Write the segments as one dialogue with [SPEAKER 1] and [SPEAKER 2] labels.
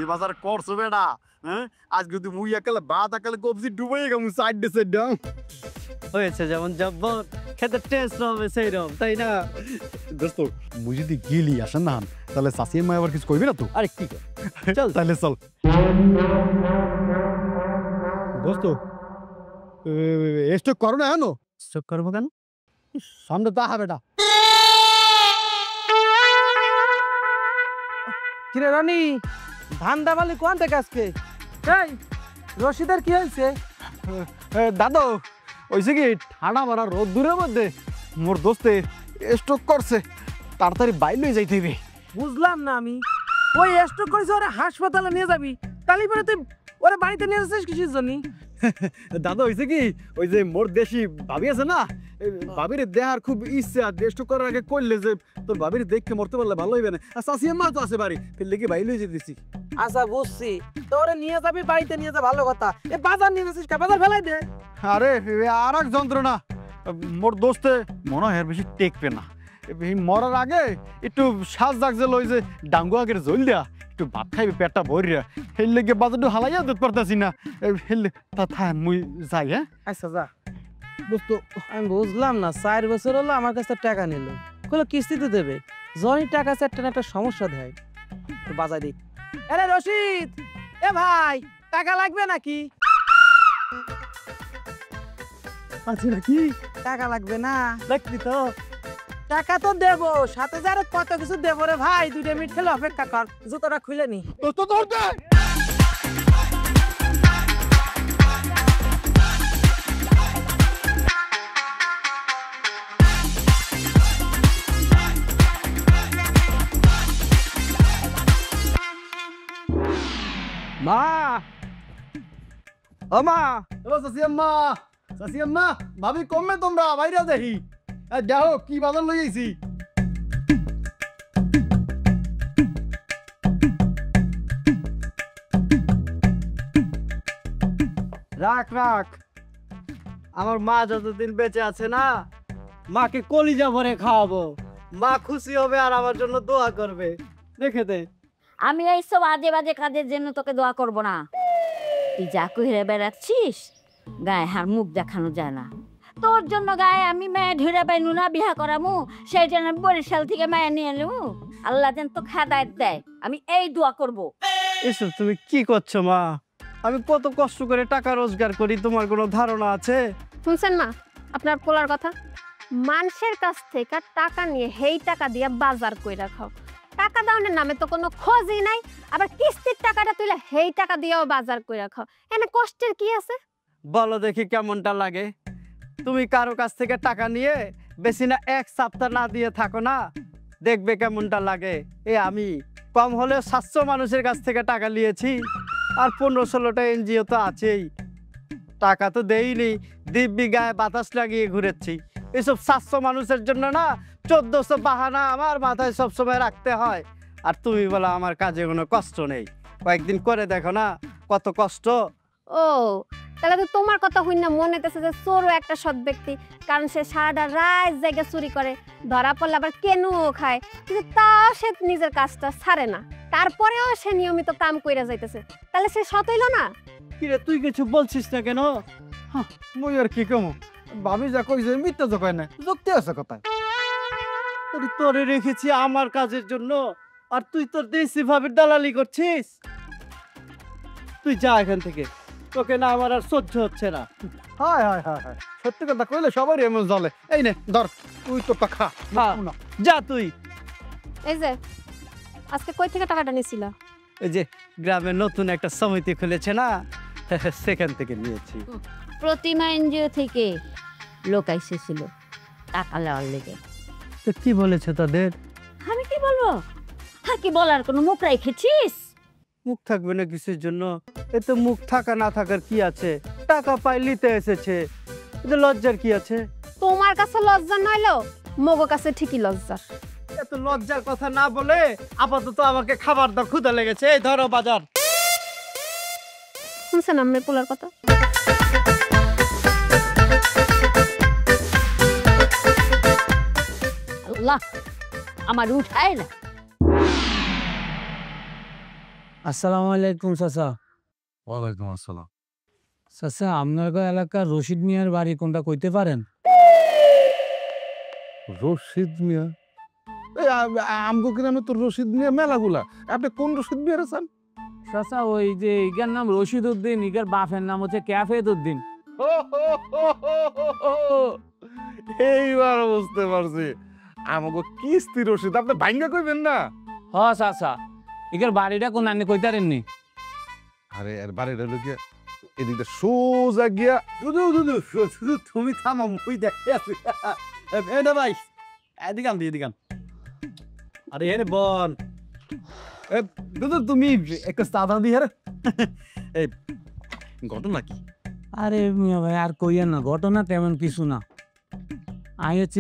[SPEAKER 1] যে বাজার করছো বেটা হ্যাঁ আজকে তুই মুই একালে ভাত একালে কবজি ডুবাই গেমু সাইড ডে সাইড ডাউন
[SPEAKER 2] হয়েছে যেমন জব্বর খেতে টেস্ট হবে সেইরকম তাই না
[SPEAKER 1] দোস্ত মুই যদি গেলি আসেন না তাহলে সাসিয়ে মা আবার কিছু কইবি না তো
[SPEAKER 2] আরে কি কর চল
[SPEAKER 1] তাহলে চল দোস্ত স্টক করো না জানো
[SPEAKER 2] স্টক করবো কেন
[SPEAKER 1] সামনে তা হবে বেটা
[SPEAKER 3] কিরে রানী ধান দাবালি কোন থেকে আজকে এই রশিদের কি হয়েছে
[SPEAKER 1] দাদু ওইসে কি ঠান্ডা মারা রোদ দূরের মধ্যে মোর দোস্তে স্টক করছে তাড়াতাড়ি বাইরে যাইতে হবে
[SPEAKER 3] বুঝলাম না আমি ওই স্ট্রোক করেছে ওরা হাসপাতালে নিয়ে যাবি তালি পরে তুই ওরা বাড়িতে নিয়ে যাচ্ছিস কিসের জন্য
[SPEAKER 1] দাদা হয়েছে কি ওই যে মোর দেশি ভাবি আছে না ভাবির দেহার খুব ইচ্ছা স্টক করার আগে করলে যে তোর ভাবির দেখে মরতে পারলে ভালো হইবে না আর চাষিয়া মা তো আছে বাড়ি ফেললে কি বাইরে যেতে দিছি
[SPEAKER 3] আচ্ছা বুঝছি তো ওরা নিয়ে যাবি বাড়িতে নিয়ে যা ভালো কথা এ বাজার নিয়ে যাচ্ছিস বাজার ফেলাই দে
[SPEAKER 1] আরে আর এক যন্ত্রণা মোর দোস্তে মনে হয় আর বেশি টেকবে না মরার আগে একটু শ্বাস জাগছে লই যে ডাঙ্গু আগের জল দেয়া একটু ভাত খাইবে পেটটা ভরিয়া হেললে গিয়ে বাজারটা হালাইয়া দিতে পারতাছি না হেললে তা থাক মুই যাই হ্যাঁ
[SPEAKER 3] আচ্ছা যা দোস্ত আমি বুঝলাম না 4 বছর হলো আমার কাছে টাকা নিল কইলো কিস্তিতে দেবে জনি টাকা চারটা একটা সমস্যা দেয় তো বাজাই দিই আরে রশিদ এ ভাই টাকা লাগবে নাকি
[SPEAKER 1] আছে নাকি
[SPEAKER 3] টাকা লাগবে না
[SPEAKER 1] দেখবি তো
[SPEAKER 3] টাকা তো দেবো সাথে যে আরো কত কিছু দেবো রে ভাই 2 মিনিট খেলে অপেক্ষা কর জুতোটা খুলে নি
[SPEAKER 1] দোস্ত ধরতে
[SPEAKER 3] মা ও মা
[SPEAKER 1] হ্যালো সাসিয়াম্মা ভাবি কমে তোমরা বাইরে দেখি যাও কি বাজার লই আইছি
[SPEAKER 2] রাখ রাখ আমার মা যতদিন বেঁচে আছে না মাকে কলিজা ভরে খাওয়াবো মা খুশি হবে আর আমার জন্য দোয়া করবে দেখে দে
[SPEAKER 4] আমি এইসব আজে বাজে কাজের জন্য তোকে দোয়া করব না তুই যা কইরে বেড়াচ্ছিস গায়ে হার মুখ দেখানো যায় না তোর জন্য গায়ে আমি মায়া ধরে পাইনু না বিয়া করামু সেই জন্য বরিশাল থেকে মায়া নিয়ে এলু আল্লাহ যেন তো খাদায়ত দেয় আমি এই দোয়া করব
[SPEAKER 2] এসব তুমি কি করছো মা আমি কত কষ্ট করে টাকা রোজগার করি তোমার কোনো ধারণা আছে
[SPEAKER 5] শুনছেন না আপনার পোলার কথা মানুষের কাছ থেকে টাকা নিয়ে হেই টাকা দিয়ে বাজার কইরা খাও টাকা দাওনের নামে তো কোনো খোঁজই নাই আবার কিস্তির টাকাটা তুইলা হেই টাকা দিয়েও বাজার কইরা খাও এনে কষ্টের কি আছে
[SPEAKER 2] বলো দেখি কেমনটা লাগে তুমি কারো কাছ থেকে টাকা নিয়ে বেশি না 1 সপ্তাহ না দিয়ে থাকো না দেখবে কেমনটা লাগে আমি কম হলে 700 মানুষের কাছ থেকে টাকা নিয়েছি আর 15-16টা এনজিও তো আছেই টাকা তো দেইনি দিব্যি গায়ে বাতাস লাগিয়ে ঘুরেছি এসব 700 মানুষের জন্য না 1400 বাহানা আমার মাথায় সবসময় রাখতে হয় আর তুমি বলো আমার কাজে কোনো কষ্ট নেই কয়েকদিন করে দেখো না কত কষ্ট
[SPEAKER 5] ও তাহলে তো তোমার কথা হই না মনে হইতেছে যে চোরও একটা সৎ ব্যক্তি কারণ সে সারাটা রাত জায়গা চুরি করে ধরা পড়লে আবার কেনুও খায় কিন্তু তাও সে নিজের কাজটা ছাড়ে না তারপরেও সে নিয়মিত কাম কইরা যাইতেছে তাহলে সে সৎ হইল না
[SPEAKER 2] কিরে তুই কিছু বলছিস না কেন
[SPEAKER 1] মুই আর কি কমু ভাবি যা কইছে মিথ্যা তো কয় না যুক্তি আছে কথা
[SPEAKER 2] তোরে রেখেছি আমার কাজের জন্য আর তুই তোর দেশি ভাবে দালালি করছিস তুই যা এখান থেকে তোকে না আমার আর সহ্য হচ্ছে না
[SPEAKER 1] হায় হায় হায় হায় সত্যি কথা কইলে সবারই এমন জ্বলে এই নে ধর তুই তো টাকা
[SPEAKER 2] যা তুই
[SPEAKER 5] এই যে আজকে কই থেকে টাকাটা নিছিলা
[SPEAKER 2] এই যে গ্রামে নতুন একটা সমিতি খুলেছে না সেখান থেকে নিয়েছি
[SPEAKER 4] প্রতিমা এনজিও থেকে লোক এসেছিল টাকা লওয়ার লেগে
[SPEAKER 2] তো কি বলেছে তাদের
[SPEAKER 4] আমি কি বলবো হ্যাঁ কি বলার কোনো মুখ রেখেছিস
[SPEAKER 2] মুখ থাকবে না কিসের জন্য এতে মুখ থাকা না থাকার কি আছে টাকা পাই নিতে এসেছে এতে লজ্জার কি আছে
[SPEAKER 5] তোমার কাছে লজ্জা নইলো মগো কাছে ঠিকই লজ্জা
[SPEAKER 2] এত লজ্জার কথা না বলে আপাতত আমাকে খাবার দাও ক্ষুধা লেগেছে এই ধরো বাজার
[SPEAKER 5] শুনছেন আমার পোলার কথা
[SPEAKER 4] আল্লাহ আমার উঠায় না
[SPEAKER 3] আসসালামু আলাইকুম চাচা।
[SPEAKER 6] ওয়ালাইকুম আসসালাম।
[SPEAKER 3] চাচা আপনার এলাকার রশিদ মিয়ার বাড়ি কোনটা কইতে পারেন?
[SPEAKER 6] রশিদ মিয়া? এই আমগো গ্রামে তো রশিদ মিয়া মেলাগুলা। আপনি কোন রশিদ মিয়া আছেন?
[SPEAKER 3] চাচা ওই যে ইগার নাম রশিদ উদ্দিন, ইগার বাপের নাম হচ্ছে ক্যাফেদ উদ্দিন।
[SPEAKER 6] এইবার বুঝতে পারছি, আমগো কিস্তি রশিদ। আপনি ভাঙ্গা কইবেন না?
[SPEAKER 3] হ চাচা, ইগার বাড়িটা কোন আনি কইতারেননি?
[SPEAKER 6] আরে এর বাড়িটা হলো গিয়া এদিকটা সোজা গিয়া।
[SPEAKER 1] তুমি থামো, মুই দেখে আছি। এটা ভাই এদিকে আন, এদিকে আন। আরে এনে বল। দুদু তুমি একটা সাদা দিয়ে এই ঘটনা কি?
[SPEAKER 3] আরে মিয়া ভাই আর কইয়েন না, ঘটনা তেমন কিছু না। আই হচ্ছি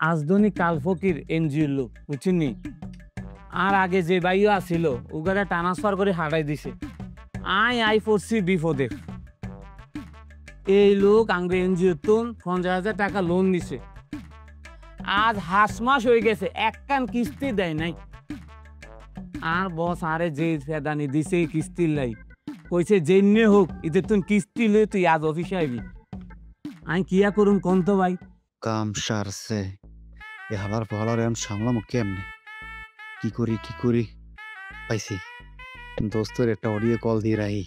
[SPEAKER 3] আজদনি কাল ফকির এনজিও লোক, বুঝছেন নি? আর আগে যে বাইও আসিল ওগারে ট্রান্সফার করে হারাই দিছে। আই পড়ছি বিপদে। এই লোক আঙ্গে এনজিও তুন 50,000 টাকা লোন দিছে। আজ হাস মাস হয়ে গেছে, এক কান কিস্তি দেয় নাই। আর বস আরে যে ফেদানি দিছে কিস্তির লাই কইছে যেনে হোক এদের তুই কিস্তি লই তুই আজ অফিসে আইবি। আমি কিয়া করুম কোন তো ভাই?
[SPEAKER 1] কাম সারছে, এ হালার পাহাড়ার আমি সামলামো কেমনে? কি করি পাইছি, দোস্তের একটা অডিও কল দিয়ে রাহি।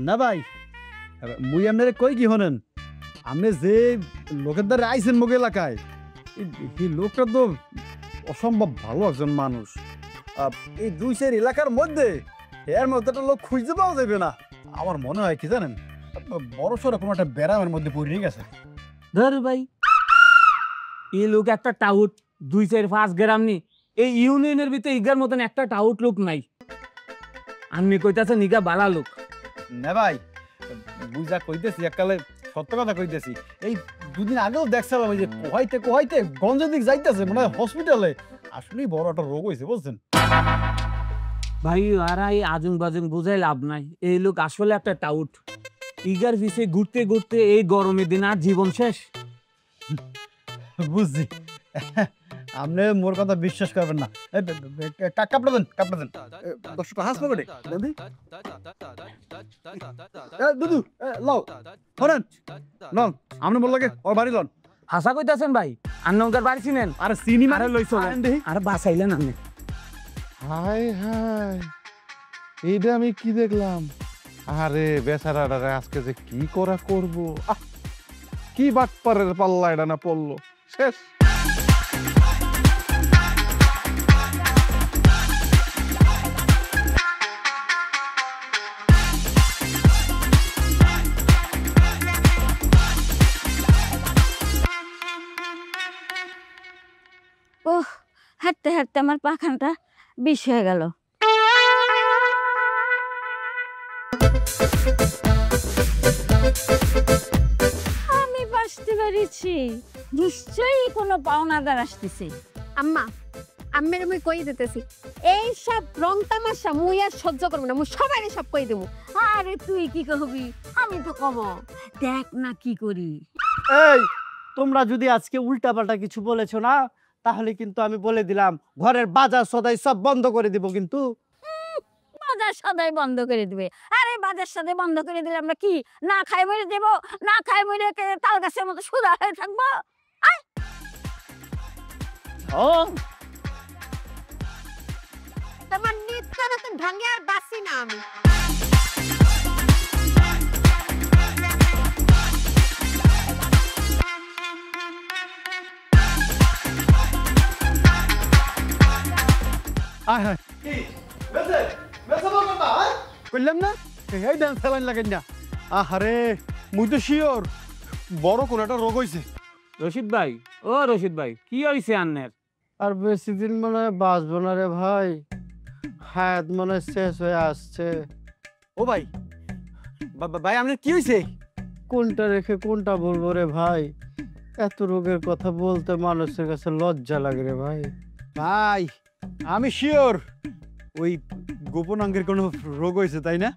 [SPEAKER 1] না ভাই, মুই আপনারে কই কি হনেন, আপনি যে লোকের দ্বারা আইছেন মুখ এলাকায়, এই লোকটা তো অসম্ভব ভালো একজন মানুষ। এই দুই চার এলাকার মধ্যে এর মধ্যে একটা লোক খুঁজতে পাওয়া যাবে না। আমার মনে হয় কি জানেন, বড় সড়ো কোনো একটা ব্যারামের মধ্যে পড়ে গেছে।
[SPEAKER 3] ধর ভাই, এই লোক একটা টাউট 2-4-5 গ্রাম নি এই ইউনিয়নের ভিতরে ইগার মতন একটা টাউট লোক নাই। আমি কইতাছেন ইগা বালা লোক
[SPEAKER 1] না ভাই, বুঝা কইতেছি, এককালে সত্য কথা কইতেছি। এই দুদিন আগেও দেখছিলাম ওই যে কোহাইতে গঞ্জের দিক যাইতেছে, মানে হসপিটালে। আসলেই বড় একটা রোগ হয়েছে বুঝছেন
[SPEAKER 3] ভাই। আর এই আজুন বাজুন বুঝাই লাভ নাই, এই লোক আসলে একটা টাউট। ইগার পিছে ঘুরতে ঘুরতে এই গরমের দিন আর জীবন শেষ।
[SPEAKER 1] বুঝছি, আপনি মোর কথা বিশ্বাস করবেন না। কাপড়া দেন 10 টাকা হাস পকেটে দুদু লও শোনেন, লন আপনি বল লাগে ওর বাড়ি লন।
[SPEAKER 3] হাসা কইতাছেন ভাই? আন্নকার বাড়ি চিনেন?
[SPEAKER 1] আরে চিনি
[SPEAKER 3] আরে লইছো আর বাঁচাইলেন আপনি।
[SPEAKER 6] হাই হাই, এইটা আমি কি দেখলাম? আরে বেচারাটারে আজকে যে কি করা করব, কি বাটপারের পাল্লা এটা না পড়লো, শেষ।
[SPEAKER 4] ওহ, হাঁটতে হাঁটতে আমার পাখানটা বিষ হয়ে গেল। আমি বাঁচতে পেরেছি, নিশ্চয়ই কোনো পাওনাদার আসতেছে।
[SPEAKER 5] আম্মা আম্মের মুই কই দিতেছি, এই সব রং তামাশা মুই আর সহ্য করব না, মুই সবাইরে সব কই দেবো।
[SPEAKER 4] আরে তুই কি কহবি, আমি তো কব, দেখ না কি করি।
[SPEAKER 2] এই তোমরা যদি আজকে উল্টাপাল্টা কিছু বলেছো না, তাহলে কিন্তু আমি বলে দিলাম ঘরের বাজার সদাই সব বন্ধ করে দিব। কিন্তু
[SPEAKER 4] বাজার সদাই বন্ধ করে দিবে? আরে বাজার সদাই বন্ধ করে দিলে আমরা কি না খাই মরে দেব? না খাই মরে তাল গাছের মতো সুদা হয়ে থাকবো?
[SPEAKER 5] তোমার নিত্য নতুন ঢঙ্গে আর বাসি না আমি।
[SPEAKER 1] করলাম না এই ডান্স খেলান লাগেন না। আহারে মুই তো শিওর বড় কোন একটা রোগ হয়েছে।
[SPEAKER 3] রশিদ ভাই, ও রশিদ ভাই, কি হয়েছে আন্নের?
[SPEAKER 2] আর বেশি দিন মনে হয় বাঁচবো না রে ভাই, হায়াত মনে হয় শেষ হয়ে আসছে।
[SPEAKER 1] ও ভাই, ভাই আপনার কি হয়েছে?
[SPEAKER 2] কোনটা রেখে কোনটা বলবো রে ভাই, এত রোগের কথা বলতে মানুষের কাছে লজ্জা লাগে রে ভাই।
[SPEAKER 1] ভাই আমি শিওর ওই গোপনাঙ্গের কোনো রোগ হয়েছে, তাই না?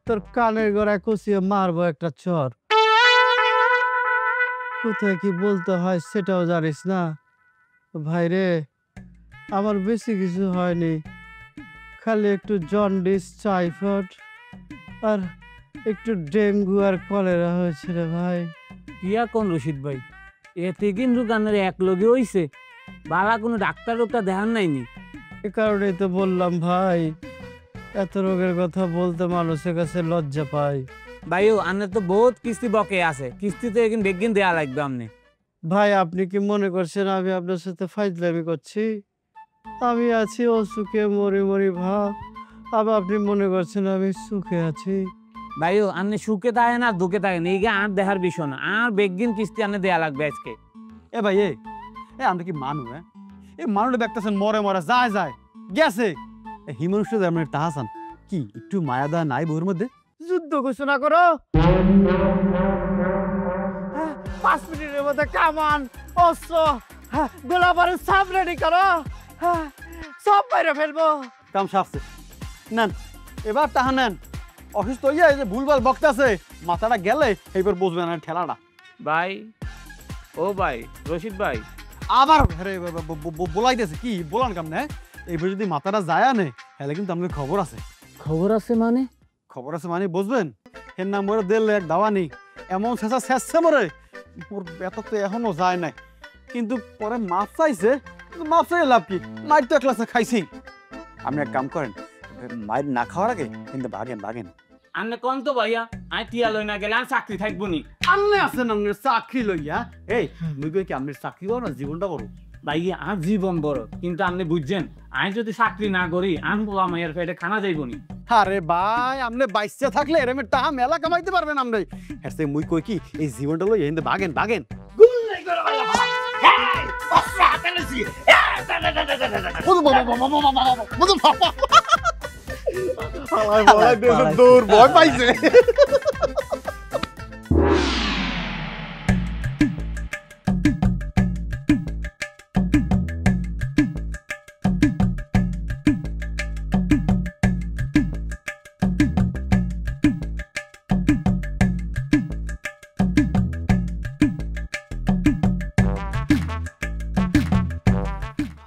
[SPEAKER 2] তোর কানের গড়ায় কষিয়ে মারবো একটা চর। কোথায় কি বলতে হয় সেটাও জানিস না। ভাই রে, আমার বেশি কিছু হয়নি, খালি একটু জন্ডিস, টাইফয়েড আর একটু ডেঙ্গু আর কলেরা হয়েছে রে ভাই।
[SPEAKER 3] কি আর কোন রশিদ ভাই, এতে কিন্তু গানের এক লগে হইছে, বালা কোনো ডাক্তার দেখান নাইনি।
[SPEAKER 2] এ কারণেই তো বললাম ভাই, এত রোগের কথা বলতে মানুষের কাছে লজ্জা পাই।
[SPEAKER 3] ভাইও আনে তো বহুত কিস্তি বকে আছে, কিস্তি তো এখন বেগিন দেয়া লাগবে আমনে।
[SPEAKER 2] ভাই আপনি কি মনে করছেন আমি আপনার সাথে ফাইজলামি করছি? আমি আছি অসুখে মরি মরি ভাব, আবার আপনি মনে করছেন আমি সুখে আছি?
[SPEAKER 3] ভাইও আনে সুখে থাকে না দুঃখে থাকে না, এই আর দেখার বিষয় না, আর বেগিন কিস্তি আনে দেয়া লাগবে আজকে।
[SPEAKER 1] এ ভাই এ আমরা কি মানু? এই মানুষটা দেখতেছেন মরে মরে যায় যায় গেছে। হিমাংশু আপনার তাহাসান কি একটু মায়া দা নাই বউর মধ্যে?
[SPEAKER 2] যুদ্ধ ঘোষণা করো, 5 মিনিটের মধ্যে কামান, অস্ত্র, গোলা বারুদ সব রেডি করো, সব বাইরে ফেলবো।
[SPEAKER 1] কাম সারছে, নেন এবার তাহা নেন। অসুস্থ হইয়া এই যে ভুলভাল বক্তাছে, মাথাটা গেলে এইবার বুঝবে না ঠেলাটা।
[SPEAKER 3] ভাই, ও ভাই রশিদ ভাই,
[SPEAKER 1] আবার বলাইতেছে কি বলান কাম না? এইবার যদি মাথাটা যায় আনে তাহলে কিন্তু আমাদের খবর আছে।
[SPEAKER 3] খবর আছে মানে?
[SPEAKER 1] খবর আছে মানে বুঝবেন, এর নাম মরে দিল এক দাওয়ানি, এমন শেষা শেষছে মরে, মোর বেতন তো এখনো যায় নাই। কিন্তু পরে মাছ চাইছে, মাছ চাই লাভ কি, মাছ তো একলাসে খাইছি। আপনি এক কাম করেন, মায়ের না খাওয়ার আগে কিন্তু ভাগেন ভাগেন।
[SPEAKER 3] আনে কোন তো ভাইয়া, আই টিয়া লই না গেলে আর চাকরি থাকবো নি।
[SPEAKER 1] আপনি আছেন আপনার চাকরি লইয়া, এই মুই কি আপনার চাকরি বড় না জীবনটা বড়?
[SPEAKER 3] ভাই আর জীবন বড়, কিন্তু আপনি বুঝছেন আমি যদি চাকরি না করি আমি বলা মায়ের পেটে খানা যাইব নি।
[SPEAKER 1] আরে ভাই আপনি বাইসে থাকলে এরমের টাকা মেলা কামাইতে পারবেন আপনি। হেসে মুই কই কি এই জীবনটা লই এনে ভাগেন ভাগেন। দৌড় ভয় পাইছে।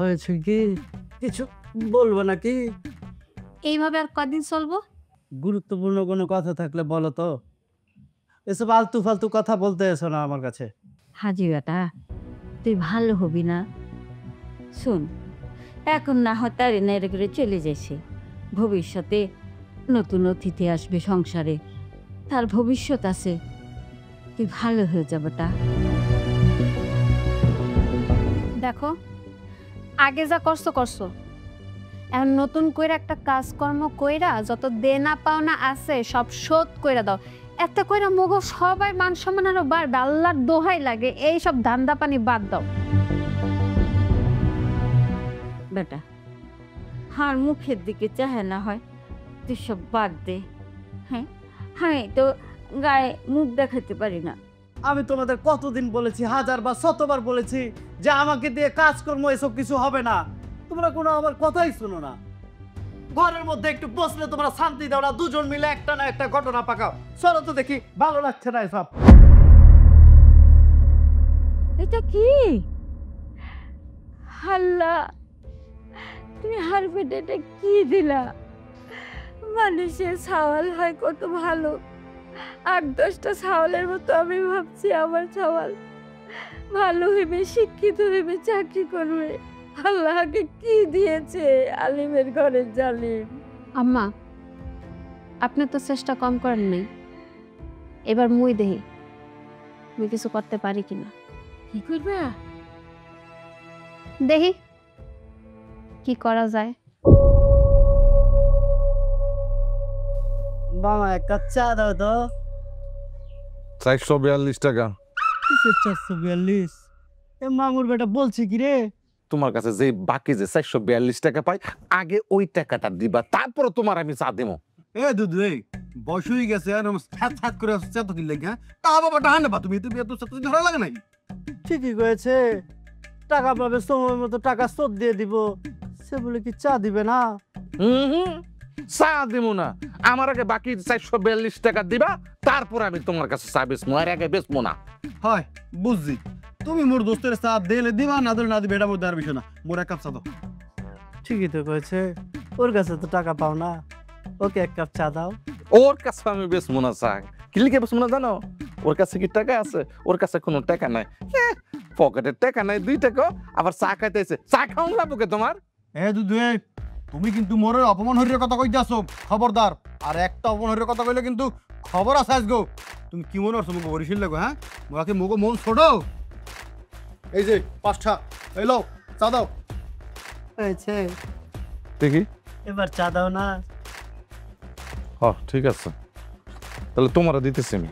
[SPEAKER 2] হয়েছে কি, কিছু বলবো নাকি?
[SPEAKER 5] এইভাবে আর কদিন চলবো?
[SPEAKER 2] গুরুত্বপূর্ণ কোনো কথা থাকলে বলো তো, এসব আলতু ফালতু কথা বলতে এসো না আমার কাছে।
[SPEAKER 4] হাজি বেটা, তুই ভালো হবি না? শুন, এখন না হয় তার নেড়ে করে চলে যাইছে, ভবিষ্যতে নতুন অতিথি আসবে সংসারে, তার ভবিষ্যৎ আছে, তুই ভালো হয়ে যাবেটা।
[SPEAKER 5] দেখো, আগে যা করছো করছো, এখন নতুন কইরা একটা কাজকর্ম কইরা যত দেনা পাওনা আছে সব শোধ কইরা দাও। একটা কইরা মগো সবাই মান সম্মান আরো বাড়বে, আল্লাহর দোহাই লাগে, এই সব ধান্দা পানি বাদ দাও।
[SPEAKER 4] বেটা, হার মুখের দিকে চাহে না হয়, তুই সব বাদ দে। হ্যাঁ হ্যাঁ, তো গায়ে মুখ দেখাতে পারি না।
[SPEAKER 2] আমি তোমাদের কতদিন বলেছি, হাজার বা শতবার বলেছি যে আমাকে দিয়ে কাজকর্ম এসব কিছু হবে না, তোমরা কোনো আমার কথাই শুনো না। ঘরের মধ্যে একটু বসলে তোমরা শান্তি দাও না, দুজন মিলে একটা না একটা ঘটনা পাকাও। চলো তো দেখি, ভালো লাগছে না এসব।
[SPEAKER 4] এটা কি হাল্লা, তুমি হার পেটে এটা কি দিলা? মানুষের ছাওয়াল হয় কত ভালো, 8-10টা ছাওয়ালের মতো আমি ভাবছি আমার ছাওয়াল ভালো হইবে, শিক্ষিত হইবে, চাকরি করবে। আল্লাহকে কি দিয়েছে আলিমের ঘরের জালিম।
[SPEAKER 5] আম্মা, আপনি তো চেষ্টা কম করেন নাই, এবার মুই দেহি মুই কিছু করতে পারি কিনা।
[SPEAKER 4] কি করবে?
[SPEAKER 5] দেখি কি করা যায়।
[SPEAKER 2] বাবা এক কাপ চা দাও তো।
[SPEAKER 6] 442 টাকা।
[SPEAKER 2] কিসের 442? এ মামুর বেটা বলছি কি রে?
[SPEAKER 6] তোমার কাছে যে বাকি যে 442 টাকা পাই, আগে ওই টাকাটা দিবা, তারপর তোমার আমি চা দেবো।
[SPEAKER 1] এ দুধ রে, বয়স হয়ে গেছে আর হ্যাত হ্যাত করে আসছে এত কি লাগে? তা বাবা টাহা নেবা তুমি, তুমি এত সাথে ধরা লাগে নাকি?
[SPEAKER 2] ঠিকই কয়েছে, টাকা পাবে সময় মতো টাকা শোধ দিয়ে দিব, সে বলে কি চা দিবে না?
[SPEAKER 6] চা দিব না, আমার আগে বাকি 442 টাকা দিবা, তারপর আমি তোমার কাছে চা বেচবো, আর আগে বেচবো না।
[SPEAKER 1] হয় বুঝছি, তুমি মোর দোস্তের চা দিলে দিবা, না দিলে না দিবে, এটা মধ্যে আর বিষয় না। মোর এক কাপ চা দাও।
[SPEAKER 2] ঠিকই তো কয়েছে, ওর কাছে তো টাকা পাও না, ওকে এক কাপ চা দাও।
[SPEAKER 6] ওর কাছে আমি বেশ মনে চাই, কিলিকে বেশ মনে জানো? ওর কাছে কি টাকা আছে? ওর কাছে কোনো টাকা নাই, পকেটের টাকা নাই 2 টাকা, আবার চা খাইতেছে। চা খাওয়া লাগবে তোমার?
[SPEAKER 1] দুধু, তুমি কিন্তু মোর অপমান হরির কথা কইতে আসো, খবরদার। আর একটা অপমান হরির কথা কইলে কিন্তু খবর আছে আজগো। তুমি কি মনে করছো মুখ বরিশিল লাগো? হ্যাঁ, মোকে মুখ মন ছোট। এই যে 5টা, এই লো চা দাও।
[SPEAKER 2] হয়েছে,
[SPEAKER 6] দেখি।
[SPEAKER 2] এবার চা দাও না।
[SPEAKER 6] ঠিক আছে, তাহলে তোমারা দিতেছি আমি।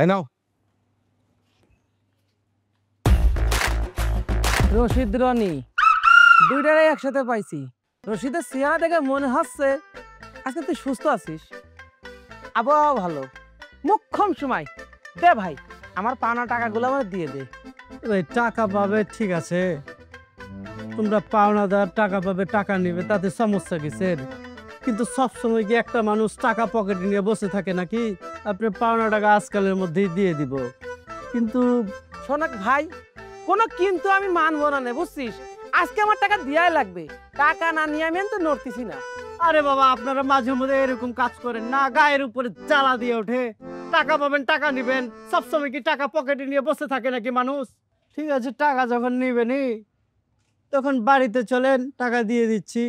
[SPEAKER 6] এই নাও।
[SPEAKER 3] রশিদ রনি দুইটারে একসাথে পাইছি। রশিদের চেহারা দেখে মনে হচ্ছে আজকে তুই সুস্থ আছিস, আবহাওয়া ভালো, মুখ্যম সময়। দে ভাই, আমার পাওনা টাকাগুলো আমার দিয়ে দে।
[SPEAKER 2] ভাই টাকা পাবে ঠিক আছে, তোমরা পাওনাদার টাকা পাবে, টাকা নিবে, তাতে সমস্যা কিসের? কিন্তু সবসময় কি একটা মানুষ টাকা পকেটে নিয়ে বসে থাকে নাকি? আপনি পাওনা টাকা আজকালের মধ্যেই দিয়ে দিব। কিন্তু
[SPEAKER 3] শোনাক ভাই, কোনো কিন্তু আমি মানবো না, বুঝছিস? আজকে আমার টাকা দেওয়াই লাগবে, টাকা না নিয়ে আমি তো নড়তেছি না।
[SPEAKER 2] আরে বাবা, আপনারা মাঝে মধ্যে এরকম কাজ করেন না, গায়ের উপরে জ্বালা দিয়ে ওঠে। টাকা পাবেন, টাকা নিবেন, সবসময় কি টাকা পকেটে নিয়ে বসে থাকে নাকি মানুষ? ঠিক আছে, টাকা যখন নিবেনই তখন বাড়িতে চলেন, টাকা দিয়ে দিচ্ছি,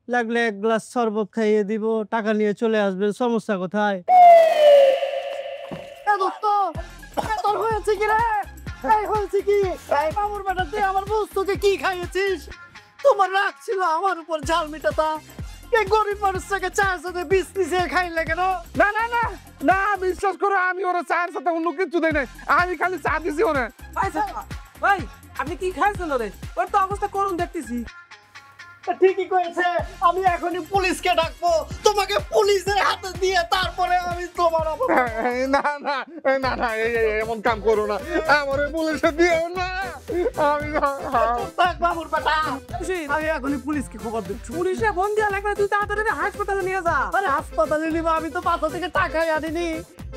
[SPEAKER 2] লাগলে 1 গ্লাস শরবত খাইয়ে দিব, টাকা নিয়ে চলে আসবেন, সমস্যা কোথায়? তোর হয়েছে কি রে? এই হয়েছে কি? এই বাবুর বেটা, তুই আমার বস্তুকে কি খাইয়েছিস? তোমার রাগ ছিল আমার উপর ঝাল মিটাতা, এই গরিব মানুষটাকে চার সাথে বিষ নিচে খাইলে কেন?
[SPEAKER 6] না না না না, বিশ্বাস করো, আমি ওরা চায়ের সাথে অন্য কিছু দেই নাই, আমি খালি চা দিছি ওরে।
[SPEAKER 3] ভাই আপনি কি খাইছেন ওরে? ওর তো অবস্থা করুন দেখতেছি।
[SPEAKER 2] ঠিকই করেছে, আমি এখনই পুলিশকে ডাকবো, তোমাকে পুলিশের হাতে দিয়ে তারপরে আমি তোমার
[SPEAKER 6] না না না না, এমন কাম করো না, আমার পুলিশে দিও না। আমি
[SPEAKER 2] বাবুর বেটা, আমি এখনই পুলিশকে খবর দিচ্ছি।
[SPEAKER 3] পুলিশে ফোন দেওয়া লাগবে, তুই তাড়াতাড়ি হাসপাতালে নিয়ে যা।
[SPEAKER 2] আরে হাসপাতালে নিব? আমি তো পাথর থেকে টাকাই আনিনি,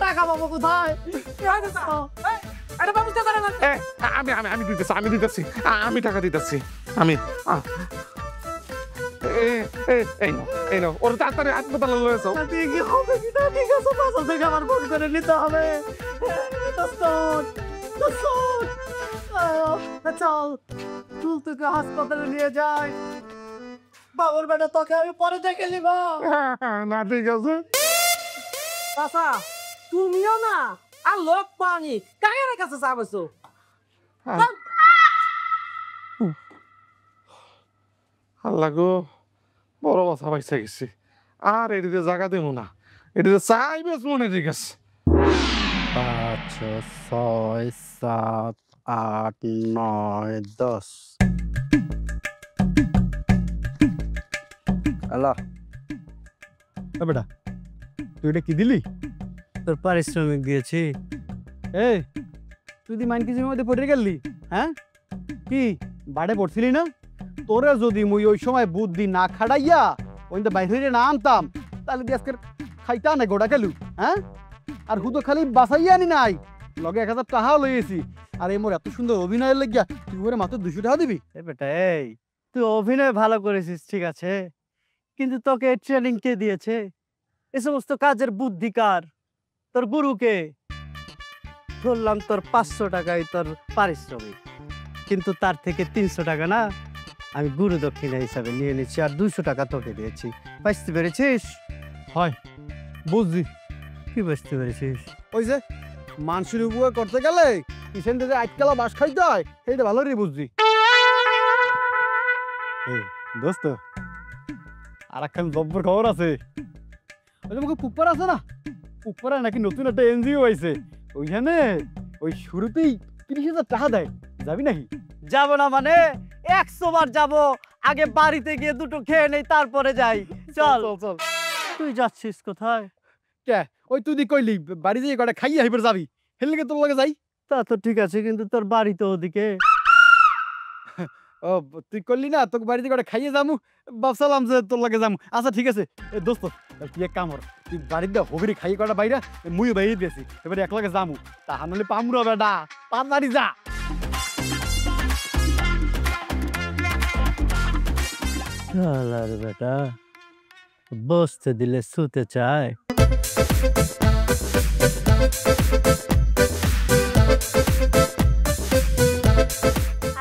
[SPEAKER 2] টাকা পাবো কোথায়?
[SPEAKER 3] আরে ব্যবস্থা করে না।
[SPEAKER 6] আমি আমি আমি দিতেছি, আমি দিতেছি, আমি টাকা দিতেছি, আমি এই নাও, ওর তাড়াতাড়ি হাসপাতালে লয়ে যাও।
[SPEAKER 2] কি হবে কি না? ঠিক আছে, পাথর থেকে আমার ফোন করে নিতে হবে। চল, তুল তোকে হাসপাতালে নিয়ে যাই। বাবুর বেটা, তোকে আমি পরে দেখে নিব।
[SPEAKER 6] না ঠিক আছে।
[SPEAKER 3] চাচা তুমিও না আর লোক পানি কাকের কাছে যাবেছো?
[SPEAKER 6] আল্লাহ গো, বড় কথা পাইছে গেছি, আর এটিতে জায়গা দেবো না, এটিতে চাইবে মনে। ঠিক আছে,
[SPEAKER 2] 5, 6, 7, 8, 9, 10।
[SPEAKER 1] আল্লাহ বেটা, তুই এটা কি দিলি?
[SPEAKER 2] তোর পারিশ্রমিক দিয়েছি।
[SPEAKER 1] এই তুই দি মাইন কিছুর মধ্যে পড়ে গেলি? হ্যাঁ, কি বাড়ে পড়ছিলি না? তোরে যদি মুই ওই সময় বুদ্ধি না খাড়াইয়া ওই বাইরে না আনতাম, তাহলে দিয়ে আজকের খাইতা না গোটা খেলু। হ্যাঁ, আর হুতো খালি বাঁচাইয়া আনি নাই, লগে 1000 টাকাও লইয়েছি। আর এই মোর এত সুন্দর অভিনয়ের লাগিয়া তুই ওরে মাত্র 200 টাকা দিবি?
[SPEAKER 2] এ বেটা, এই তুই অভিনয় ভালো করেছিস ঠিক আছে, কিন্তু তোকে ট্রেনিং কে দিয়েছে? এ সমস্ত কাজের বুদ্ধি কার? তোর গুরুকে। ধরলাম তোর 500 টাকাই তোর পারিশ্রমিক, কিন্তু তার থেকে 300 টাকা না আমি গুরু দক্ষিণা হিসাবে নিয়ে নিচ্ছি, আর 200 টাকা তোকে দিয়েছি। বুঝতে পেরেছিস?
[SPEAKER 1] হয়, বুঝছি।
[SPEAKER 2] কি বুঝতে পেরেছিস?
[SPEAKER 1] ওই যে মানুষের উপকার করতে গেলে কিসেন যে আজকালা বাস খাইতে হয়, সেইটা ভালো রে বুঝছি। এই দোস্ত, আর একখান জব্বর খবর আছে। ওই যে মুখে পুপ্পার আছে না, পুপ্পারা নাকি নতুন একটা এনজিও হয়েছে, ওইখানে ওই শুরুতেই 30,000 টাকা দেয়। যাবি নাকি?
[SPEAKER 2] যাব না মানে 100 বার যাব, আগে বাড়িতে গিয়ে দুটো খেয়ে নেই তারপরে যাই। চল
[SPEAKER 1] চল।
[SPEAKER 2] তুই যাচ্ছিস কোথায়?
[SPEAKER 1] কে ওই তুই দি কইলি বাড়ি যেয়ে কটা খাইয়ে হাইবার যাবি, হেলকে তোর লগে যাই।
[SPEAKER 2] তা তো ঠিক আছে, কিন্তু তোর বাড়ি তো ওদিকে।
[SPEAKER 1] ও তুই করলি না, তোকে বাড়িতে করে খাইয়ে যামু, ভাবছিলাম যে তোর লাগে যামু। আচ্ছা ঠিক আছে এ দোস্ত, তুই এক কাম কর, তুই বাড়িতে হবিরি খাইয়ে কটা বাইরা, মুই বাইরে দিয়েছি, এবারে একলাগে যামু, তা হানলে পামুরা বেটা, পাতারি যা।
[SPEAKER 2] শালার বেটা বসতে দিলে শুতে চায়।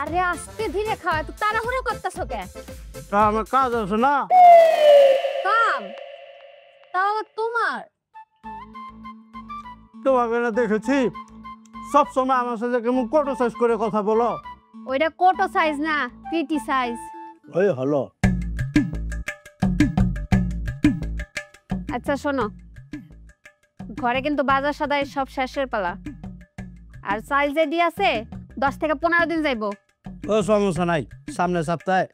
[SPEAKER 5] আরে আস্তে ধীরে খাওয়া, তো তাড়াহুড়ো করতেছো কে?
[SPEAKER 2] আমার কাজ আছে না।
[SPEAKER 5] কাম তাও তোমার?
[SPEAKER 2] তোমাকে না দেখেছি সব সময় আমার সাথে কেমন কটো সাইজ করে কথা বলো।
[SPEAKER 5] ওইটা কোটো সাইজ না, ক্রিটি সাইজ।
[SPEAKER 2] ওই হলো।
[SPEAKER 5] আচ্ছা শোনো, ঘরে কিন্তু বাজার সদাই সব শেষের পালা, আর চাইল যেটি আছে 10 থেকে 15 দিন যাইবো।
[SPEAKER 2] ও সমস্যা নাই, সামনের সপ্তাহে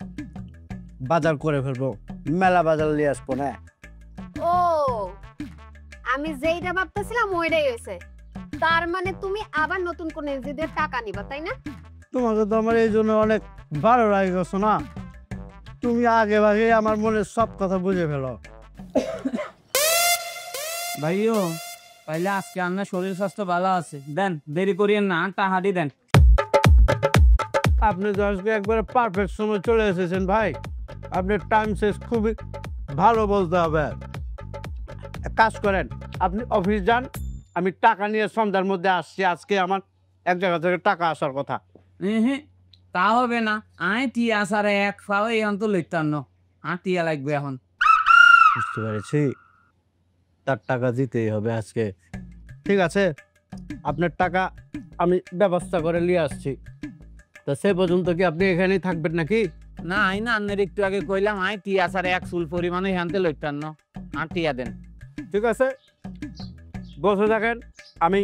[SPEAKER 2] বাজার করে ফেলবো, মেলা বাজার নিয়ে আসবো না।
[SPEAKER 5] ও আমি যেইটা ভাবতেছিলাম ওইটাই হয়েছে। তার মানে তুমি আবার নতুন কোন এজেন্টের টাকা নিবা, তাই না?
[SPEAKER 2] তোমাকে তো আমার এই জন্য অনেক ভালো লাগে গেছো না, তুমি আগে ভাগে আমার মনের সব কথা বুঝে ফেলো।
[SPEAKER 3] ভাইও পাইলে আজকে আপনার শরীর স্বাস্থ্য ভালো আছে, দেন দেরি করিয়েন না, টাহারি দেন।
[SPEAKER 2] আপনি তো আজকে একবারে পারফেক্ট সময় চলে এসেছেন ভাই, আপনার টাইম শেষ খুবই ভালো বলতে হবে। এক কাজ করেন, আপনি অফিস যান, আমি টাকা নিয়ে সন্ধ্যার মধ্যে আসছি। আজকে আমার এক জায়গা থেকে টাকা আসার কথা।
[SPEAKER 3] হ্যাঁ তা হবে না, আয় টিয়া সারে এক পাও এই অন্ত লইতান্ন, আর টিয়া লাগবে এখন।
[SPEAKER 2] বুঝতে পেরেছি, তার টাকা দিতেই হবে আজকে। ঠিক আছে, আপনার টাকা আমি ব্যবস্থা করে নিয়ে আসছি। তো সে পর্যন্ত কি আপনি এখানেই থাকবেন নাকি?
[SPEAKER 3] না আই না, আপনার একটু আগে কইলাম আয় টিয়া সারে এক চুল পরিমাণে হ্যানতে লইতান্ন, আর টিয়া দেন।
[SPEAKER 2] ঠিক আছে, বসে থাকেন, আমি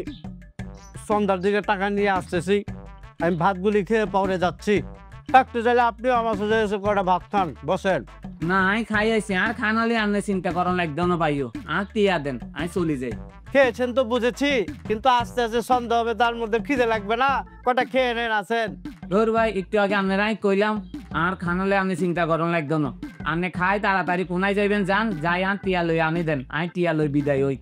[SPEAKER 2] সন্ধ্যার দিকে টাকা নিয়ে আসতেছি। আমি ভাতগুলি খেয়ে পরে যাচ্ছি, থাকতে চাইলে আপনিও আমার সাথে এসে কটা ভাত খান। বসেন।
[SPEAKER 3] না আই খাই আইছি, আর খানালে আপনি চিন্তা করেন একদম না পাইও, আর টিয়া দেন, আই চলি যাই।
[SPEAKER 2] খেয়েছেন তো বুঝেছি, কিন্তু আস্তে আস্তে সন্ধ্যা হবে, তার মধ্যে খিদে লাগবে না, কটা খেয়ে নেন। আছেন
[SPEAKER 3] ধর ভাই, একটু আগে আপনারাই কইলাম আর খানালে আপনি চিন্তা করেন একদম না, আপনি খাই তাড়াতাড়ি কোনায় যাইবেন, যান যাই আর টিয়া লই আনি দেন, আই টিয়া লই বিদায় হই।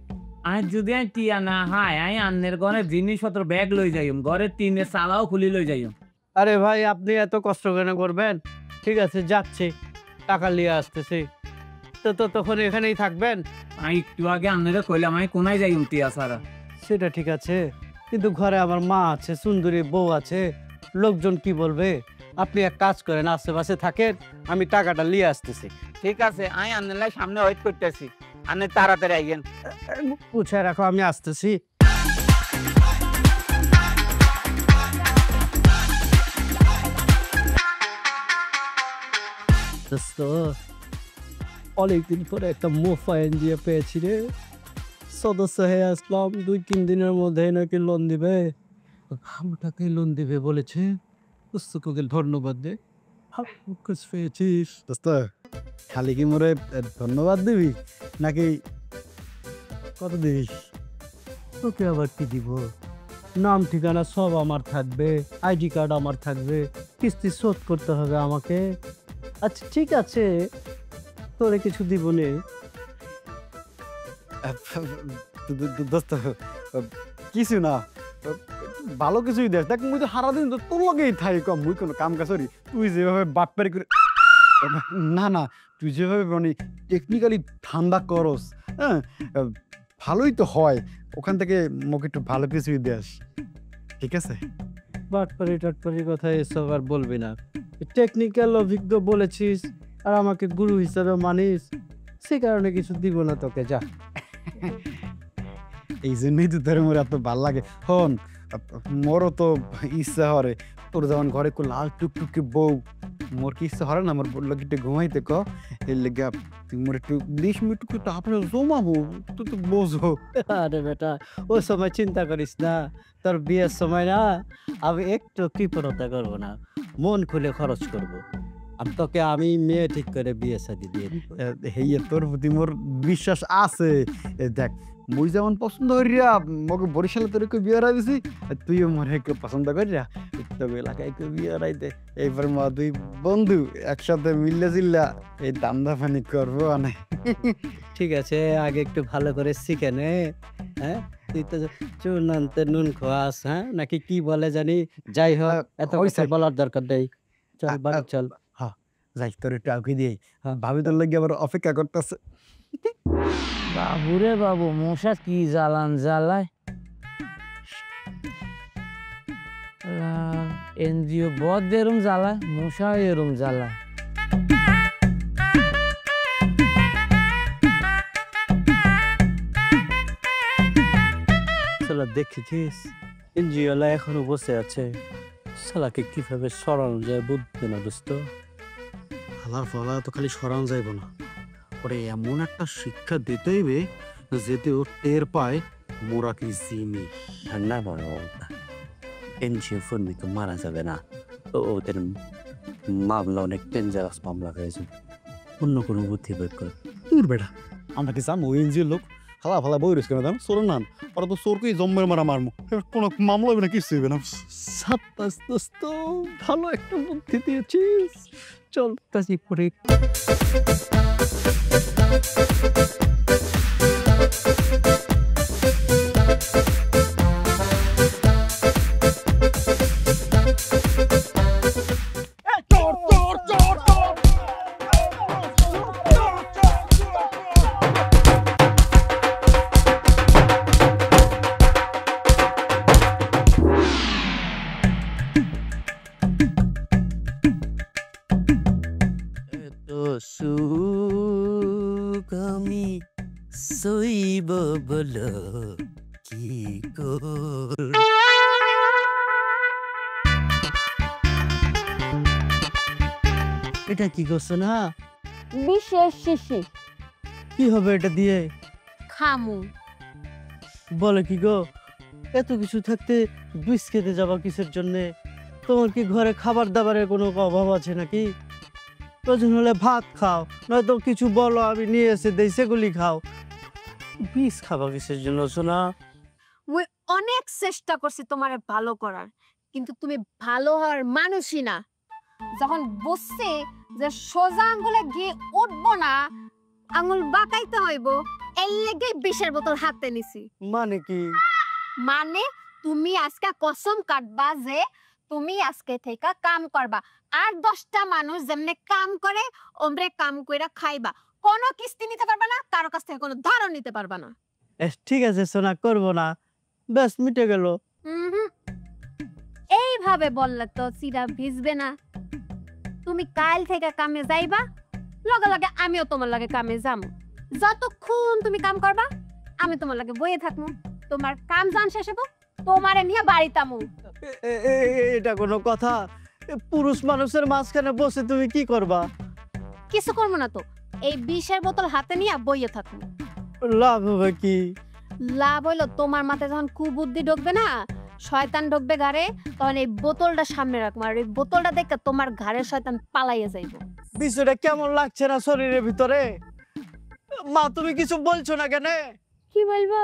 [SPEAKER 3] আই যদি আই টিয়া না হাই, আই আন্নের ঘরের জিনিসপত্র ব্যাগ লই যাইম, ঘরের টিনের চালাও খুলি লই যাইম।
[SPEAKER 2] আরে ভাই, আপনি এত কষ্ট কেন করবেন? ঠিক আছে, যাচ্ছি, টাকা নিয়ে আসতেছি। তো তখন এখানেই থাকবেন?
[SPEAKER 3] আই একটু আগে আপনারা কইলাম আই কোনায় যাইম টিয়া সারা।
[SPEAKER 2] সেটা ঠিক আছে, কিন্তু ঘরে আমার মা আছে, সুন্দরী বউ আছে, লোকজন কি বলবে? আপনি এক কাজ করেন, আশেপাশে থাকেন, আমি টাকাটা নিয়ে আসতেছি।
[SPEAKER 3] ঠিক আছে, আই আন্নের সামনে ওয়েট করতেছি, আপনি তাড়াতাড়ি আইয়েন।
[SPEAKER 2] গুছায় রাখো, আমি আসতেছি। অনেকদিন পরে একটা মোফা এনজিও পেয়েছি রে, সদস্য হয়ে আসলাম। 2-3 দিনের মধ্যে নাকি লোন দিবে, টাকাই লোন দিবে বলেছে। তোকে ধন্যবাদ দে, পেয়েছিস।
[SPEAKER 1] দোস্ত খালি কি মোরে ধন্যবাদ দিবি নাকি কত দিবি?
[SPEAKER 2] তোকে আবার কি দিব? নাম ঠিকানা সব আমার থাকবে, আইডি কার্ড আমার থাকবে, কিস্তি শোধ করতে হবে আমাকে। আচ্ছা ঠিক আছে, তোরে কিছু দিব নে।
[SPEAKER 1] দোস্ত কিছু না, ভালো কিছুই দেখ। দেখ মুই তো সারাদিন তো তোর লগেই থাই, কম মুই কোনো কাম কাজ করি। তুই যেভাবে বাটপারি করে, না না, তুই যেভাবে মানে টেকনিক্যালি ঠান্ডা করস, হ্যাঁ ভালোই তো হয়। ওখান থেকে মোক একটু ভালো কিছুই দেস, ঠিক আছে?
[SPEAKER 2] বাটপারি টাটপারির কথা এসব আর বলবি না। টেকনিক্যাল অভিজ্ঞ বলেছিস আর আমাকে গুরু হিসাবে মানিস, সে কারণে কিছু দিব না তোকে, যা।
[SPEAKER 1] এই জন্যই তো তোর মোর এত ভাল লাগে। হন মোরও তো ইচ্ছা হরে, তোর যেমন ঘরে কো লাল টুকটুকি বউ, মোর কি ইচ্ছা হরে না মোর বললো একটু ঘুমাইতে ক, এর লেগে তুই মোর একটু 20 মিনিট একটু আপনার জমাবো, তুই তো বোঝো।
[SPEAKER 2] আরে বেটা, ওই সময় চিন্তা করিস না, তোর বিয়ের সময় না আমি একটু কৃপণতা করবো না, মন খুলে খরচ করব। আর তোকে আমি মেয়ে ঠিক করে বিয়ে শাদি দিয়ে দিব।
[SPEAKER 1] হেইয়ে তোর প্রতি মোর বিশ্বাস আছে। দেখ মুই যেমন পছন্দ করিয়া মগে বরিশালে তোর বিয়ে দিছি, তুইও মোর পছন্দ করিয়া তবে এলাকায় কেউ বিয়ে রাইতে এইবার মা দুই বন্ধু একসাথে মিললে জিল্লা এই দান্দা ফানি করবো অনেক।
[SPEAKER 2] ঠিক আছে, আগে একটু ভালো করে শিখে নে। হ্যাঁ, তুই তো চুন আনতে নুন খোয়াস, হ্যাঁ নাকি কি বলে জানি। যাই হোক, এত
[SPEAKER 1] হইছে।
[SPEAKER 2] কথা বলার দরকার নেই। চল বাড়ি চল।
[SPEAKER 1] যাই তোর একটু আউকি দিয়ে ভাবি তোর লাগে আবার অপেক্ষা করতেছে।
[SPEAKER 3] বাবুরে বাবু, মশা কি জ্বালান জ্বালায়। এনজিও বদ এরম জ্বালায়, মশা এরম জ্বালায়।
[SPEAKER 2] শালা দেখেছিস, এনজিওলা এখনো বসে আছে। শালাকে কিভাবে সরানো যায় বুঝতে না দোস্ত।
[SPEAKER 1] হালার ফলা তো খালি সরান যাইব না, ওরে এমন একটা শিক্ষা দিতে হইবে যেতে ও টের পায় মোরা কি জিনি।
[SPEAKER 2] ঠান্ডা বড় এনজিও ফর্মি তো মারা যাবে না, ওদের মামলা অনেক ডেঞ্জারাস মামলা হয়েছে। অন্য কোনো বুদ্ধি বের কর।
[SPEAKER 1] দূর বেটা, আমরা কি জানো এনজিওর লোক হালা ফালা বই রয়েছে কেন দাম চোর নান, ওরা তো চোরকেই জম্মের মারা মারমু, কোনো মামলা হইবে না, কিছু হইবে না।
[SPEAKER 2] সাব্বাস দোস্ত, ভালো একটা বুদ্ধি দিয়েছিস। চল কাজী পরে। সুখ আমি সইব বলো কি কর। এটা কি করছো না?
[SPEAKER 5] বিশেষ শিশি
[SPEAKER 2] কি হবে এটা দিয়ে?
[SPEAKER 5] খামু।
[SPEAKER 2] বলে কি গো, এত কিছু থাকতে বিষ খেতে যাবা কিসের জন্যে? তোমার কি ঘরে খাবার দাবারের কোনো অভাব আছে নাকি? প্রয়োজন হলে ভাত খাও, নয়তো কিছু বলো আমি নিয়ে এসে দেই, সেগুলি খাও। বিষ খাবা কিসের জন্য সোনা?
[SPEAKER 5] মুই অনেক চেষ্টা করছি তোমারে ভালো করার, কিন্তু তুমি ভালো হওয়ার মানুষই না। যখন বুঝছি যে সোজা আঙ্গুলে ঘি উঠবো না, আঙ্গুল বাঁকাইতে হইব, এর লেগে বিষের বোতল হাতে নিছি।
[SPEAKER 2] মানে কি?
[SPEAKER 5] মানে তুমি আজকে কসম কাটবা যে তুমি আজকে থেকে কাম করবা, আর 10টা মানুষ যেমনে কাম করে ওমরে কাম কইরা খাইবা। কোনো কিস্তি নিতে পারবা না, কারো কাছ থেকে কোনো ধারও নিতে পারবা না।
[SPEAKER 2] ঠিক আছে সোনা, করবো না, ব্যাস মিটে গেল।
[SPEAKER 5] এইভাবে বললে তো চিরা ভিজবে না। তুমি কাল থেকে কামে যাইবা, লগে লগে আমিও তোমার লগে কামে যাবো। যতক্ষণ তুমি কাম করবা আমি তোমার লগে বইয়ে থাকবো। তোমার কাম জান শেষ হবো, তোমারে নিয়ে বাড়িতামু।
[SPEAKER 2] এটা কোনো কথা? পুরুষ মানুষের মাঝখানে বসে তুমি কি করবা?
[SPEAKER 5] কিছু করবো না তো, এই বিষের বোতল হাতে নিয়ে বইয়ে থাকবো।
[SPEAKER 2] লাভ হবে কি?
[SPEAKER 5] লাভ হইলো তোমার মাথায় যখন কুবুদ্ধি ঢুকবে না, শয়তান ঢুকবে ঘাড়ে, তখন এই বোতলটা সামনে রাখবো, আর এই বোতলটা দেখে তোমার ঘাড়ের শয়তান পালাইয়া যাইবো।
[SPEAKER 2] বিষয়টা কেমন লাগছে না শরীরের ভিতরে? মা তুমি কিছু বলছো না কেন?
[SPEAKER 4] কি বলবো,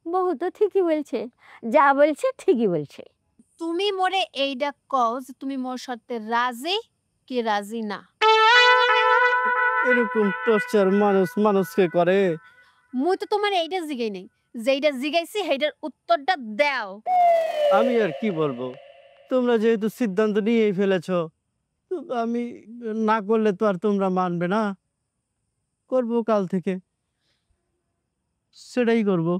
[SPEAKER 4] বহু তো ঠিকই বলছে, যা বলছে ঠিকই বলছে।
[SPEAKER 5] তুমি মোরে এইটা কও যে তুমি মোর সাথে রাজি কি রাজি না।
[SPEAKER 2] এরকম টর্চার মানুষ মানুষকে করে?
[SPEAKER 5] মুই তো তোমার এইটা জিগাই নাই, যেইটা জিগাইছি সেইটার উত্তরটা দাও।
[SPEAKER 2] আমি আর কি বলবো, তোমরা যেহেতু সিদ্ধান্ত নিয়েই ফেলেছো, তো আমি না করলে তো আর তোমরা মানবে না। করবো কাল থেকে, সেটাই করবো।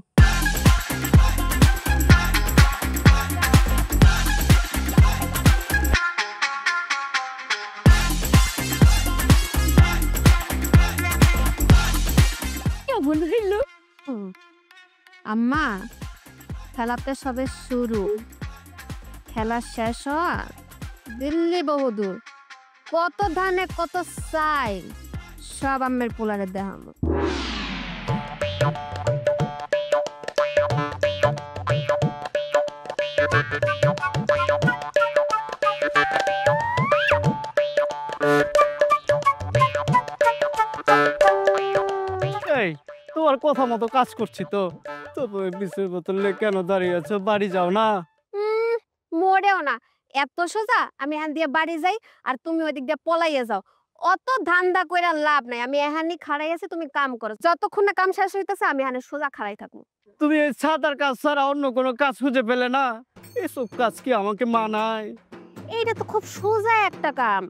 [SPEAKER 4] কেমন হইল?
[SPEAKER 5] আম্মা, খেলাতে সবে শুরু, খেলা শেষ হওয়া দিল্লি বহুদূর। কত ধানে কত চাই সব আম্মের পোলারে দেখাবো।
[SPEAKER 2] এই তোমার কথা মতো কাজ করছি তো, তবু বিষের বোতলে কেন দাঁড়িয়ে আছো? বাড়ি যাও না?
[SPEAKER 5] মরেও না, এত সোজা আমি এখান দিয়ে বাড়ি যাই আর তুমি ওই দিক দিয়ে পলাইয়া যাও। অত ধান্দা কইরা লাভ নাই, আমি এখানে খাড়াই আছি, তুমি কাম করো, যতক্ষণ না কাম শেষ হইতেছে আমি এখানে সোজা খাড়াই থাকবো।
[SPEAKER 2] তুমি এই সাদার কাজ ছাড়া অন্য কোনো কাজ খুঁজে পেলে না? এসব কাজ কি আমাকে মানায়?
[SPEAKER 5] এইটা তো খুব সোজা একটা কাম,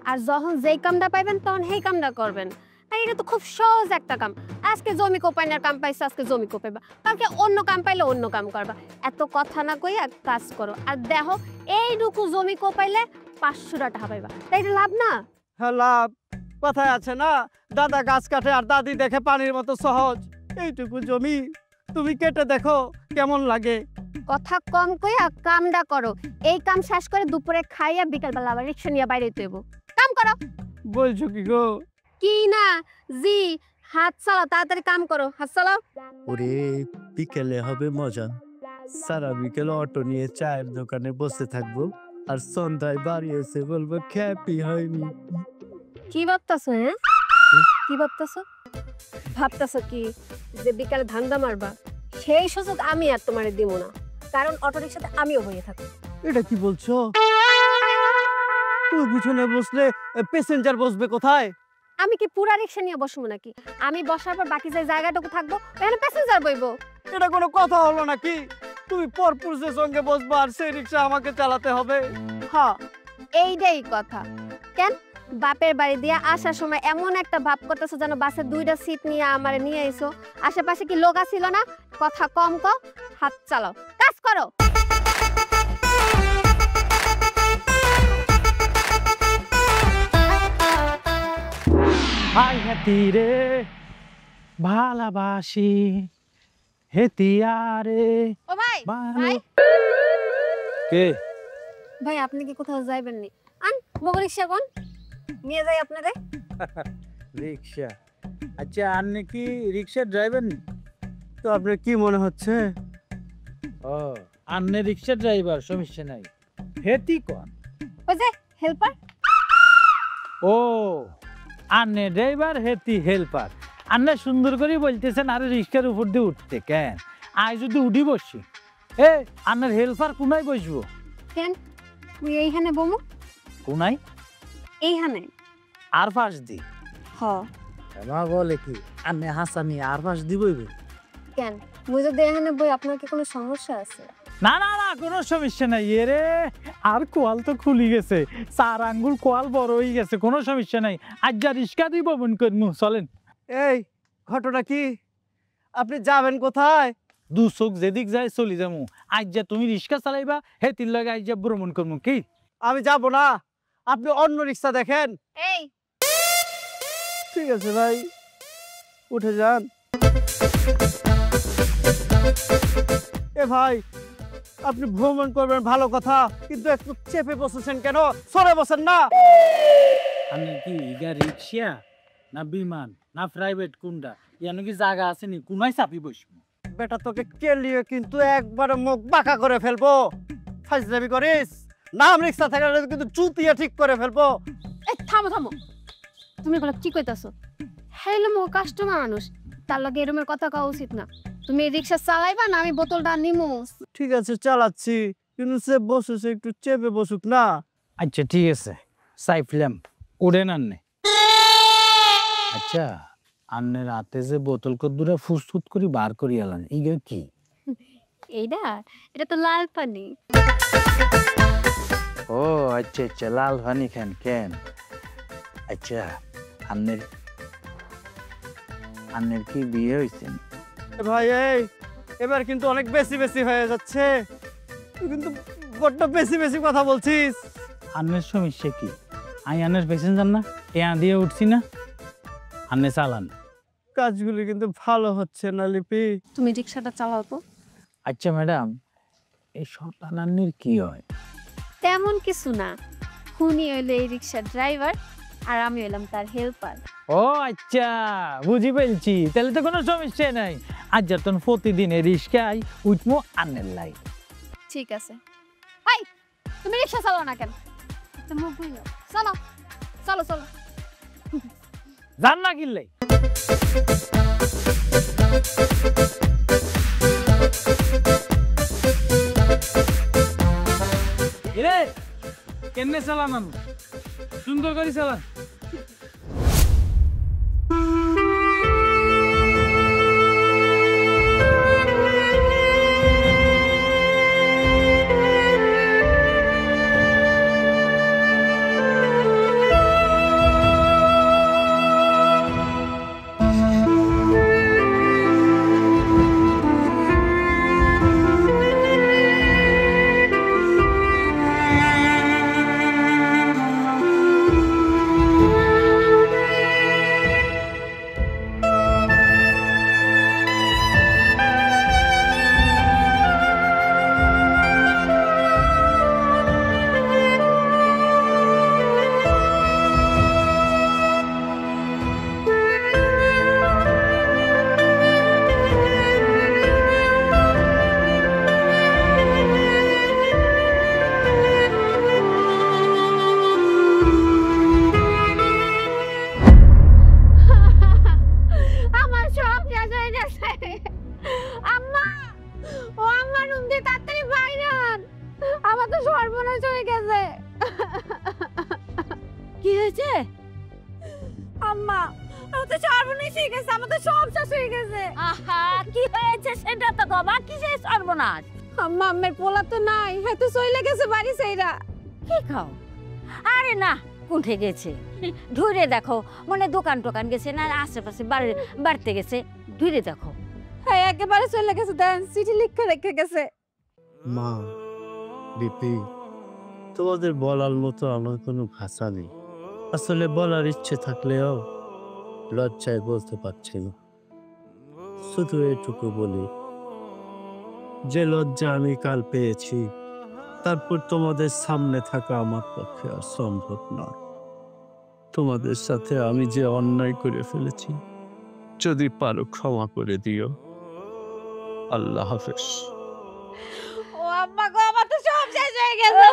[SPEAKER 5] আর যখন যেই কামটা পাইবেন তখন সেই কামটা করবেন। আর এটা তো খুব সহজ একটা কাম। আজকে জমি কোপাইনার কাম পাইছো, আজকে জমি কোপাইবা, কালকে অন্য কাম পাইলে অন্য কাম করবা। এত কথা না কইয়া কাজ করো। আর দেখো এইটুকু জমি কোপাইলে 500 টাকা পাইবা, তাই এটা লাভ না?
[SPEAKER 2] হ্যাঁ লাভ। কথায় আছে না, দাদা গাছ কাটে আর দাদি দেখে পানির মতো সহজ। এইটুকু জমি তুমি কেটে দেখো কেমন লাগে।
[SPEAKER 5] কথা কম কইয়া কামটা করো। এই কাম শেষ করে দুপুরে খাইয়া বিকালবেলা আবার রিক্সা নিয়ে বাইরে হইব। কাম করো।
[SPEAKER 2] বলছো কি গো?
[SPEAKER 5] কি না জি, হাত চালাও, তাড়াতাড়ি কাম করো, হাত চালাও।
[SPEAKER 7] ওরে বিকেলে হবে মজা, সারা বিকেল অটো নিয়ে চায়ের দোকানে বসে থাকবো, আর সন্ধ্যায় বাড়ি এসে বলবো খ্যাপি হয়নি।
[SPEAKER 5] কি ভাবতাছো? হ্যাঁ কি ভাবতাছো? ভাবতাছো কি যে বিকালে ধান্দা মারবা? সেই সুযোগ আমি আর তোমারে দিব না, কারণ অটো রিক্সাতে আমিও হয়ে থাকি।
[SPEAKER 2] এটা কি বলছো? তুমি পিছনে বসলে প্যাসেঞ্জার বসবে কোথায়?
[SPEAKER 5] আমি কি পুরা রিক্সা নিয়ে বসবো নাকি? আমি বসার পর বাকি যে জায়গাটুকু থাকবো এখানে প্যাসেঞ্জার বইবো।
[SPEAKER 2] এটা কোনো কথা হলো নাকি? তুমি পরপুরুষের সঙ্গে বসবা আর সেই রিক্সা আমাকে চালাতে হবে?
[SPEAKER 5] হ্যাঁ এইটাই কথা। কেন বাপের বাড়ি দিয়ে আসার সময় এমন একটা ভাব করতেছো যেন বাসের 2টা সিট নিয়ে আমারে নিয়ে আইছো? আশেপাশে কি লোক ছিল না? কথা কম কও, হাত চালাও, কাজ করো।
[SPEAKER 3] হাই হেতি রে ভালোবাসি হেতিয়া রে।
[SPEAKER 5] ও ভাই,
[SPEAKER 3] ভালো-
[SPEAKER 5] ভাই
[SPEAKER 3] কে?
[SPEAKER 5] ভাই আপনি কি কোথাও যাইবেন নি? আন বগর রিক্সা কোন নিয়ে যাই আপনারে।
[SPEAKER 3] রিক্সা? আচ্ছা আর নাকি রিক্সা ড্রাইভার?
[SPEAKER 2] তো আপনার কি মনে হচ্ছে?
[SPEAKER 3] ও আন্নে রিক্সা ড্রাইভার, সমস্যা নাই। হেতি কোন?
[SPEAKER 5] ওই যে হেল্পার।
[SPEAKER 3] ও আন্নে ড্রাইভার, হেতি হেল্পার। আন্নে সুন্দর করে বলতেছেন আরে রিক্সার উপর দিয়ে উঠতে, কেন আই যদি উঠি বসি? এ আন্নের হেল্পার কোনায় বসবো?
[SPEAKER 5] কেন তুই এইখানে বমু?
[SPEAKER 3] কোনায়?
[SPEAKER 5] এইখানে।
[SPEAKER 3] আর পাশ দি?
[SPEAKER 5] হ।
[SPEAKER 3] মা বলে কি আন্নে হাসানি আর পাশ দিবই?
[SPEAKER 5] কেন মুই যদি এখানে বই আপনার কি কোনো সমস্যা আছে?
[SPEAKER 3] না না না কোনো সমস্যা নাই। এরে আর কোয়াল তো খুলি গেছে, 4 আঙ্গুল কোয়াল বড় হয়ে গেছে, কোনো সমস্যা নাই। আজ যা রিক্সা দিব মন করমু, চলেন।
[SPEAKER 2] এই ঘটনা কি? আপনি যাবেন কোথায়?
[SPEAKER 3] দু চোখ যেদিক যায় চলি যামু। আজ যা তুমি রিক্সা চালাইবা হে তিন লাগে আজ যা ভ্রমণ করমু। কি
[SPEAKER 2] আমি যাব না, আপনি অন্য রিক্সা দেখেন।
[SPEAKER 5] এই
[SPEAKER 2] ঠিক আছে ভাই, উঠে যান। এ ভাই আপনি ভ্রমণ করবেন ভালো কথা, কিন্তু একটু চেপে বসেছেন কেন? সরে বসেন না।
[SPEAKER 3] আমি কি ইগা রিক্সা না বিমান না প্রাইভেট কোনটা? ইয়ানো কি জায়গা আছে নি কোনায় চাপি বসবো?
[SPEAKER 2] বেটা তোকে কেলিয়ে কিন্তু একবারে মুখ বাঁকা করে ফেলবো। ফাজলামি করিস? নাম রিক্সা থেকে কিন্তু চুতিয়া ঠিক করে ফেলবো।
[SPEAKER 5] এই থামো থামো, তুমি এগুলো কি কইতাছো? হ্যালো মো কাস্টমার মানুষ, তার লগে এরকমের কথা কওয়া উচিত না। তুমি রিক্সা চালাইবা না আমি বোতলটা নিমু?
[SPEAKER 2] ঠিক আছে চালাচ্ছি, কিন্তু সে বসেছে একটু চেপে বসুক না।
[SPEAKER 3] আচ্ছা ঠিক আছে, সাইফলাম উড়েন আন্নে। আচ্ছা আন্নের রাতে যে বোতল কদ্দুরা ফুসফুস করি বার করি আলান, ইগা কি?
[SPEAKER 5] এইটা এটা তো লাল পানি।
[SPEAKER 3] ও আচ্ছা আচ্ছা লাল পানি খান কেন? আচ্ছা আন্নের আন্নের কি বিয়ে হয়েছে?
[SPEAKER 2] ভাই এই এবার কিন্তু অনেক বেশি বেশি হয়ে যাচ্ছে, তুই কিন্তু বড্ড বেশি বেশি কথা বলছিস।
[SPEAKER 3] আন্নের সমস্যা কি? আমি আন্নের প্যাসেঞ্জার না, টেয়া দিয়ে উঠছি না, আন্নে চালান।
[SPEAKER 2] কাজগুলি কিন্তু ভালো হচ্ছে না লিপি।
[SPEAKER 5] তুমি রিক্সাটা চালাও তো।
[SPEAKER 3] আচ্ছা ম্যাডাম, এই শতান আন্নের কি হয়?
[SPEAKER 5] তেমন কিছু না, খুনি হইলো এই রিক্সার ড্রাইভার আর আমি হইলাম তার হেল্পার।
[SPEAKER 3] ও আচ্ছা বুঝি পেলছি, তাহলে তো কোনো সমস্যা নাই। আজ যতন প্রতিদিন এই রিক্সায় উঠবো আন্নের লাই।
[SPEAKER 5] ঠিক আছে। এই তুমি রিক্সা চালাও না কেন? তো মুখ বুঝলো, চলো চলো চলো।
[SPEAKER 3] জান না কিনলে কেমনে চালান সুন্দর করে চালান।
[SPEAKER 5] আমার সব শেষ হয়ে গেছে। আম্মা, ও আম্মা রুম দিয়ে তাড়াতাড়ি বাইরে হন। আমার তো সর্বনাশ হয়ে গেছে।
[SPEAKER 4] কি হয়েছে?
[SPEAKER 5] আম্মা, আমার তো সর্বনাশ হয়ে গেছে, আমার তো সব শেষ হয়ে গেছে।
[SPEAKER 4] আহা, কি হয়েছে সেটা তো গবা, কিসের সর্বনাশ?
[SPEAKER 5] আম্মা, আম্মের পোলা তো নাই, হয়তো চলে গেছে বাড়ি সেইরা।
[SPEAKER 4] কি খাও? আরে না, কোঠে গেছে ধরে দেখো, মনে দোকান টোকান গেছে না আশেপাশে বাড়িতে গেছে, ধরে দেখো।
[SPEAKER 5] হ্যাঁ, একেবারে চলে গেছে, দেন চিঠি লিখে রেখে গেছে।
[SPEAKER 7] মা, বিপি, তোমাদের বলার মতো আমার কোনো ভাষা নেই। আসলে বলার ইচ্ছে থাকলেও লজ্জায় বলতে পারছি না। শুধু এটুকু বলি, যে লজ্জা আমি কাল পেয়েছি তারপর তোমাদের সামনে থাকা আমার পক্ষে আর সম্ভব নয়। তোমাদের সাথে আমি যে অন্যায় করে ফেলেছি, যদি পারো ক্ষমা করে দিও। আল্লাহ হাফেজ।
[SPEAKER 5] ও আম্মা গো, আমার তো সব শেষ হয়ে গেছে।